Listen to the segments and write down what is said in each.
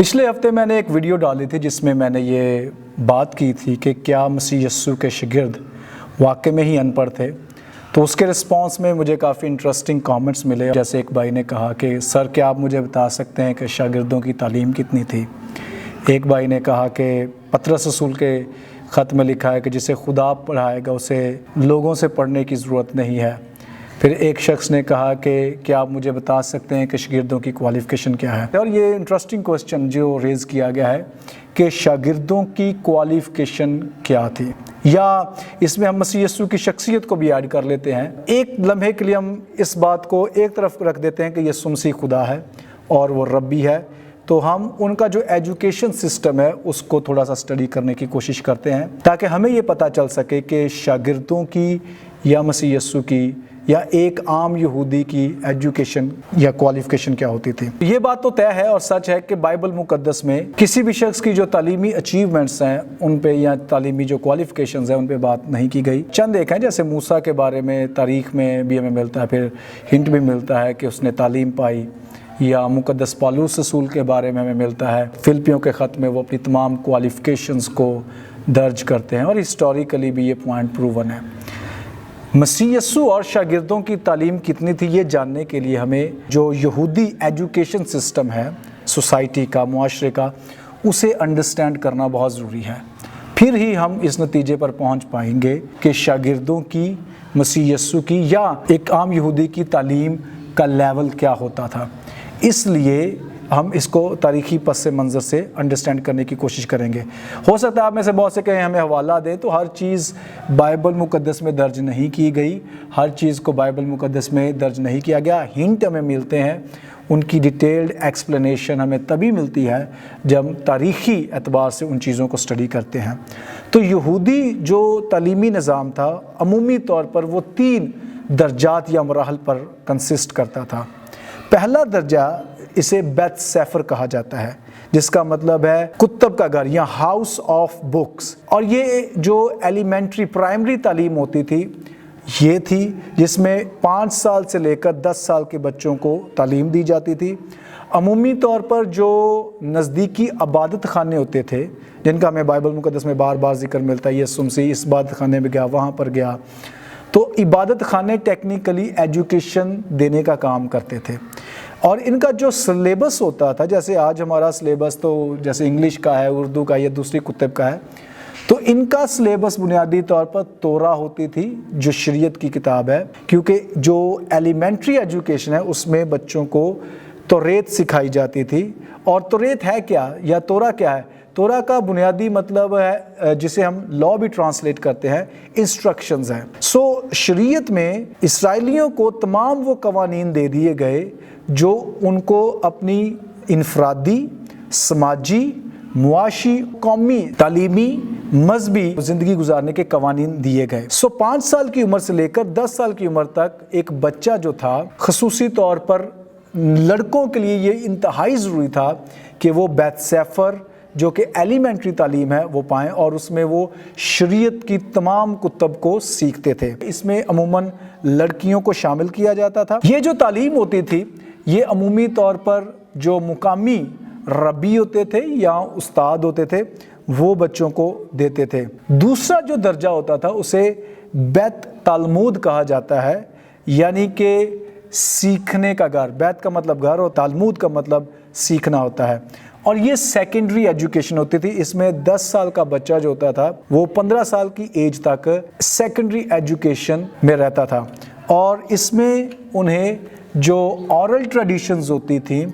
پچھلے ہفتے میں نے ایک ویڈیو ڈالی تھی جس میں نے یہ بات کی تھی کہ کیا مسیح یسوع کے شاگرد واقع میں ہی ان پڑھ تھے. تو اس کے رسپانس میں مجھے کافی انٹرسٹنگ کامنٹس ملے. جیسے ایک بھائی نے کہا کہ سر کیا آپ مجھے بتا سکتے ہیں کہ شاگردوں کی تعلیم کتنی تھی. ایک بھائی نے کہا کہ پطرس رسول کے خط میں لکھا ہے کہ جسے خدا پڑھائے گا اسے لوگوں سے پڑھنے کی ضرورت نہیں ہے. پھر ایک شخص نے کہا کہ کیا آپ مجھے بتا سکتے ہیں کہ شاگردوں کی کوالیفیکیشن کیا ہے. اور یہ انٹرسٹنگ کوسچن جو ریز کیا گیا ہے کہ شاگردوں کی کوالیفیکیشن کیا تھی، یا اس میں ہم مسیح یسوع کی شخصیت کو بھی ایڈ کر لیتے ہیں. ایک لمحے کے لیے ہم اس بات کو ایک طرف رکھ دیتے ہیں کہ یسوع مسیح خدا ہے اور وہ ربی ہے، تو ہم ان کا جو ایجوکیشن سسٹم ہے اس کو تھوڑا سا اسٹڈی کرنے کی کوشش کرتے ہیں تاکہ ہمیں یہ پتہ چل سکے کہ شاگردوں کی یا مسیح یسوع کی یا ایک عام یہودی کی ایجوکیشن یا کوالیفیکیشن کیا ہوتی تھی. یہ بات تو طے ہے اور سچ ہے کہ بائبل مقدس میں کسی بھی شخص کی جو تعلیمی اچیومنٹس ہیں ان پہ یا تعلیمی جو کوالیفیکیشنز ہیں ان پہ بات نہیں کی گئی. چند ایک ہیں، جیسے موسیٰ کے بارے میں تاریخ میں بھی ہمیں ملتا ہے، پھر ہنٹ بھی ملتا ہے کہ اس نے تعلیم پائی، یا مقدس پالوس رسول کے بارے میں ہمیں ملتا ہے فلپیوں کے خط میں وہ اپنی تمام کوالیفیکیشنز کو درج کرتے ہیں، اور ہسٹوریکلی بھی یہ پوائنٹ پروون ہے. مسیح یسوع اور شاگردوں کی تعلیم کتنی تھی یہ جاننے کے لیے ہمیں جو یہودی ایجوکیشن سسٹم ہے سوسائٹی کا، معاشرے کا، اسے انڈرسٹینڈ کرنا بہت ضروری ہے. پھر ہی ہم اس نتیجے پر پہنچ پائیں گے کہ شاگردوں کی، مسیح یسوع کی یا ایک عام یہودی کی تعلیم کا لیول کیا ہوتا تھا. اس لیے ہم اس کو تاریخی پس منظر سے انڈرسٹینڈ کرنے کی کوشش کریں گے. ہو سکتا ہے آپ میں سے بہت سے کہیں ہمیں حوالہ دیں، تو ہر چیز بائبل مقدس میں درج نہیں کی گئی، ہر چیز کو بائبل مقدس میں درج نہیں کیا گیا. ہنٹ ہمیں ملتے ہیں، ان کی ڈیٹیلڈ ایکسپلینیشن ہمیں تبھی ملتی ہے جب ہم تاریخی اعتبار سے ان چیزوں کو اسٹڈی کرتے ہیں. تو یہودی جو تعلیمی نظام تھا عمومی طور پر وہ 3 درجات یا مراحل پر کنسسٹ کرتا تھا. پہلا درجہ اسے بیت سیفر کہا جاتا ہے، جس کا مطلب ہے کتب کا گھر یا ہاؤس آف بکس. اور یہ جو ایلیمنٹری پرائمری تعلیم ہوتی تھی یہ تھی جس میں 5 سال سے لے کر 10 سال کے بچوں کو تعلیم دی جاتی تھی. عمومی طور پر جو نزدیکی عبادت خانے ہوتے تھے جن کا ہمیں بائبل مقدس میں بار بار ذکر ملتا ہے، یسوع مسیح اس عبادت خانے میں گیا، وہاں پر گیا، تو عبادت خانے ٹیکنیکلی ایجوکیشن دینے کا کام کرتے تھے. اور ان کا جو سلیبس ہوتا تھا، جیسے آج ہمارا سلیبس تو جیسے انگلش کا ہے، اردو کا یا دوسری کتب کا ہے، تو ان کا سلیبس بنیادی طور پر تورا ہوتی تھی جو شریعت کی کتاب ہے، کیونکہ جو ایلیمنٹری ایجوکیشن ہے اس میں بچوں کو توریت سکھائی جاتی تھی. اور توریت ہے کیا یا تورا کیا ہے؟ تورا کا بنیادی مطلب ہے جسے ہم لا بھی ٹرانسلیٹ کرتے ہیں، انسٹرکشنز ہیں. سو شریعت میں اسرائیلیوں کو تمام وہ قوانین دے دیے گئے جو ان کو اپنی انفرادی، سماجی، معاشی، قومی، تعلیمی، مذہبی زندگی گزارنے کے قوانین دیے گئے. 5 سال کی عمر سے لے کر 10 سال کی عمر تک ایک بچہ جو تھا، خصوصی طور پر لڑکوں کے لیے یہ انتہائی ضروری تھا کہ وہ بیت سیفر جو کہ ایلیمنٹری تعلیم ہے وہ پائیں، اور اس میں وہ شریعت کی تمام کتب کو سیکھتے تھے. اس میں عموماً لڑکیوں کو شامل کیا جاتا تھا. یہ جو تعلیم ہوتی تھی یہ عمومی طور پر جو مقامی ربی ہوتے تھے یا استاد ہوتے تھے وہ بچوں کو دیتے تھے. دوسرا جو درجہ ہوتا تھا اسے بیت تالمود کہا جاتا ہے، یعنی کہ سیکھنے کا گھر. بیت کا مطلب گھر اور تالمود کا مطلب سیکھنا ہوتا ہے. اور یہ سیکنڈری ایجوکیشن ہوتی تھی. اس میں 10 سال کا بچہ جو ہوتا تھا وہ 15 سال کی ایج تک سیکنڈری ایجوکیشن میں رہتا تھا. اور اس میں انہیں جو اورل ٹریڈیشنز ہوتی تھیں،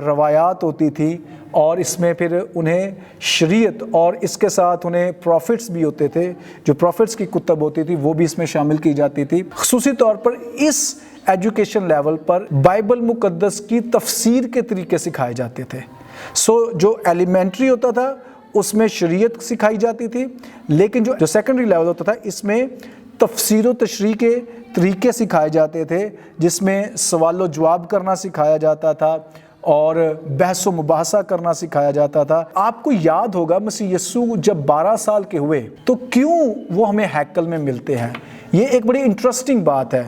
روایات ہوتی تھی، اور اس میں پھر انہیں شریعت اور اس کے ساتھ انہیں پروفٹس بھی ہوتے تھے، جو پروفٹس کی کتب ہوتی تھی وہ بھی اس میں شامل کی جاتی تھی. خصوصی طور پر اس ایجوکیشن لیول پر بائبل مقدس کی تفسیر کے طریقے سکھائے جاتے تھے. جو ایلیمنٹری ہوتا تھا اس میں شریعت سکھائی جاتی تھی، لیکن جو سیکنڈری لیول ہوتا تھا اس میں تفسیر و تشریح کے طریقے سکھائے جاتے تھے، جس میں سوال و جواب کرنا سکھایا جاتا تھا اور بحث و مباحثہ کرنا سکھایا جاتا تھا. آپ کو یاد ہوگا مسیح یسوع جب 12 سال کے ہوئے تو کیوں وہ ہمیں ہیکل میں ملتے ہیں. یہ ایک بڑی انٹرسٹنگ بات ہے.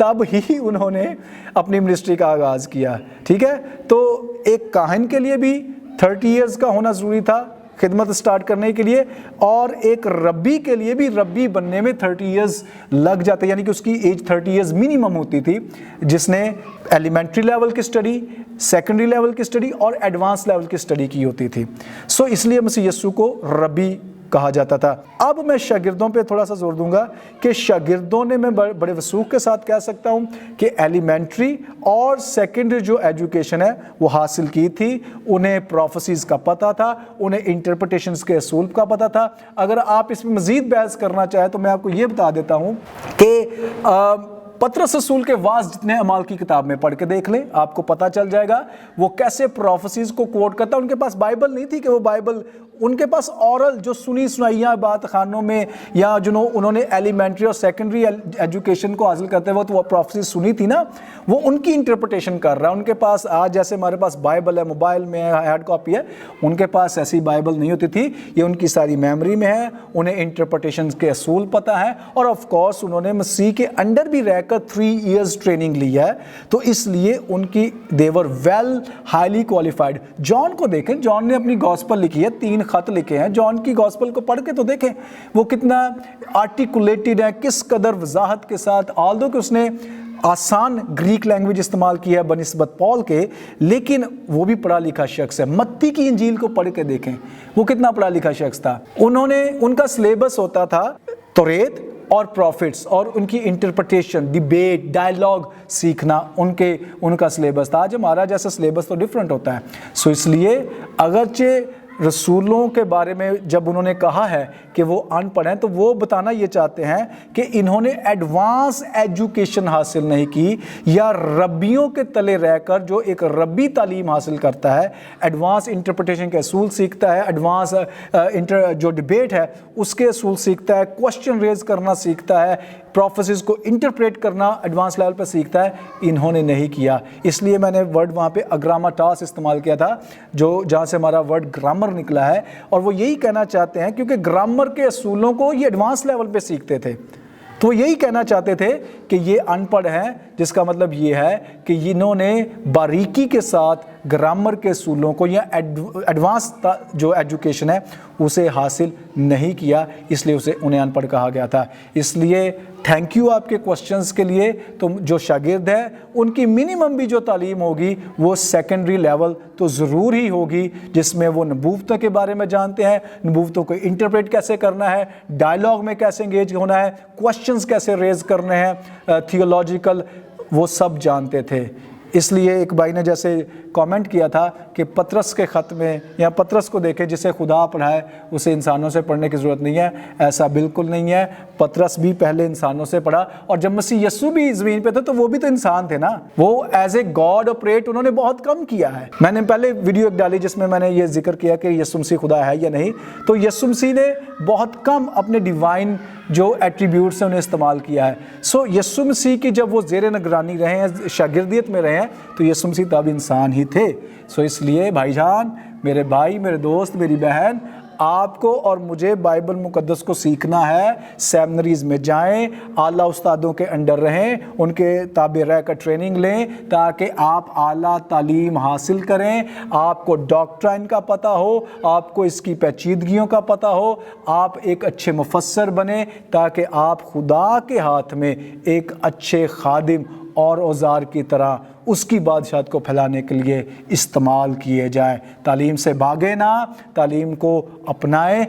تب ہی انہوں نے اپنی منسٹری کا آغاز کیا. ٹھیک ہے, تو ایک کاہن کے لیے بھی 30 ایئرز کا ہونا ضروری تھا خدمت سٹارٹ کرنے کے لیے, اور ایک ربی کے لیے بھی ربی بننے میں 30 ایئرز لگ جاتے, یعنی کہ اس کی ایج 30 ایئرز منیمم ہوتی تھی, جس نے ایلیمنٹری لیول کی سٹڈی, سیکنڈری لیول کی سٹڈی اور ایڈوانس لیول کی سٹڈی کی ہوتی تھی. سو اس لیے مسیح یسوع کو ربی کہا جاتا تھا. اب میں شاگردوں پہ تھوڑا سا زور دوں گا کہ شاگردوں نے, میں بڑے وثوق کے ساتھ کہہ سکتا ہوں کہ ایلیمنٹری اور سیکنڈری جو ایجوکیشن ہے وہ حاصل کی تھی. انہیں پروفیسیز کا پتہ تھا, انہیں انٹرپریٹیشنز کے اصول کا پتہ تھا. اگر آپ اس میں مزید بحث کرنا چاہیں تو میں آپ کو یہ بتا دیتا ہوں کہ پطرس رسول کے وعظ جتنے اعمال کی کتاب میں پڑھ کے دیکھ لیں, آپ کو پتہ چل جائے گا وہ کیسے پروفیسیز کو کوٹ کرتا. ان کے پاس بائبل نہیں تھی کہ وہ بائبل, ان کے پاس اورل جو سنی سنائیاں بات خانوں میں, یا جو انہوں نے ایلیمنٹری اور سیکنڈری ایجوکیشن کو حاصل کرتے وقت وہ پروفیسیز سنی تھی نا, وہ ان کی انٹرپریٹیشن کر رہا ہے. ان کے پاس آج جیسے ہمارے پاس بائبل ہے, موبائل میں ہے, ہارڈ کاپی ہے, ان کے پاس ایسی بائبل نہیں ہوتی تھی. یہ ان کی ساری میموری میں ہے, انہیں انٹرپریٹیشن کے اصول پتہ ہے, اور آف کورس انہوں نے مسیح کے انڈر بھی رہ کر 3 ایئرز ٹریننگ لی ہے, تو اس لیے ان کی دیور ویل ہائیلی کوالیفائڈ. جان کو دیکھیں, جان نے اپنی گاسپل لکھی ہے, 3 خط لکھے ہیں. جان کی گاسپل کو پڑھ کے تو دیکھیں وہ کتنا آرٹیکولیٹڈ ہے, کس قدر وضاحت کے ساتھ, آلدو کہ اس نے آسان گریک لینگویج استعمال کی ہے بنسبت پال کے, لیکن وہ بھی پڑھا لکھا شخص ہے. متی کی انجیل کو پڑھ کے دیکھیں وہ کتنا پڑھا لکھا شخص تھا. ان کا سلیبس ہوتا تھا توریت اور پروفٹس, اور ان کی انٹرپریٹیشن, ڈیبیٹ, ڈائیلاگ سیکھنا ان کا سلیبس تھا. آج ہمارا جیسا سلیبس تو ڈیفرنٹ ہوتا ہے. سو اس لیے اگرچہ رسولوں کے بارے میں جب انہوں نے کہا ہے کہ وہ ان پڑھ ہیں, تو وہ بتانا یہ چاہتے ہیں کہ انہوں نے ایڈوانس ایجوکیشن حاصل نہیں کی, یا ربیوں کے تلے رہ کر جو ایک ربی تعلیم حاصل کرتا ہے, ایڈوانس انٹرپریٹیشن کے اصول سیکھتا ہے, ایڈوانس جو ڈیبیٹ ہے اس کے اصول سیکھتا ہے, کوسچن ریز کرنا سیکھتا ہے, پروفیسیز کو انٹرپریٹ کرنا ایڈوانس لیول پر سیکھتا ہے. انہوں نے نہیں کیا. اس لیے میں نے ورڈ وہاں پہ اگراماٹاس استعمال کیا تھا, جہاں سے ہمارا ورڈ گرامر نکلا ہے, اور وہ یہی کہنا چاہتے ہیں کیونکہ گرامر کے اصولوں کو یہ ایڈوانس لیول پہ سیکھتے تھے, تو وہ یہی کہنا چاہتے تھے کہ یہ ان پڑھ ہیں, جس کا مطلب یہ ہے کہ انہوں نے باریکی کے ساتھ گرامر کے اصولوں کو یا ایڈوانس جو ایجوکیشن ہے اسے حاصل نہیں کیا, اس لیے انہیں ان پڑھ کہا گیا تھا. اس لیے تھینک یو آپ کے کوسچنز کے لیے. تو جو شاگرد ہے ان کی منیمم بھی جو تعلیم ہوگی وہ سیکنڈری لیول تو ضرور ہی ہوگی, جس میں وہ نبوتوں کے بارے میں جانتے ہیں, نبوتوں کو انٹرپریٹ کیسے کرنا ہے, ڈائیلاگ میں کیسے انگیج ہونا ہے, کوسچنز کیسے ریز کرنے ہیں, تھیولوجیکل, وہ سب جانتے تھے. اس لیے ایک بھائی نے جیسے کامنٹ کیا تھا کہ پطرس کے خط میں, یا پطرس کو دیکھیں جسے خدا پڑھائے اسے انسانوں سے پڑھنے کی ضرورت نہیں ہے. ایسا بالکل نہیں ہے. پطرس بھی پہلے انسانوں سے پڑھا, اور جب مسیح یسوع بھی زمین پہ تھے تو وہ بھی تو انسان تھے نا. وہ ایز اے گاڈ آپریٹ انہوں نے بہت کم کیا ہے. میں نے پہلے ویڈیو ایک ڈالی جس میں میں نے یہ ذکر کیا کہ یسوع مسیح خدا ہے یا نہیں, تو یسوع مسیح نے بہت کم اپنے ڈیوائن جو ایٹریبیوٹس ہیں انہیں استعمال کیا ہے. سو یسوع مسیح کی جب وہ زیر نگرانی رہے ہیں, شاگردیت میں رہے ہیں, تو یسوع مسیح تب انسان ہی تھے. سو اس لیے بھائی جان, میرے بھائی, میرے دوست, میری بہن, آپ کو اور مجھے بائبل مقدس کو سیکھنا ہے. سیمنریز میں جائیں, اعلیٰ استادوں کے انڈر رہیں, ان کے تابع رہ کر ٹریننگ لیں, تاکہ آپ اعلیٰ تعلیم حاصل کریں, آپ کو ڈاکٹرائن کا پتہ ہو, آپ کو اس کی پیچیدگیوں کا پتہ ہو, آپ ایک اچھے مفسر بنیں, تاکہ آپ خدا کے ہاتھ میں ایک اچھے خادم اور اوزار کی طرح اس کی بادشاہت کو پھیلانے کے لیے استعمال کیے جائیں. تعلیم سے بھاگے نہ, تعلیم کو اپنائیں.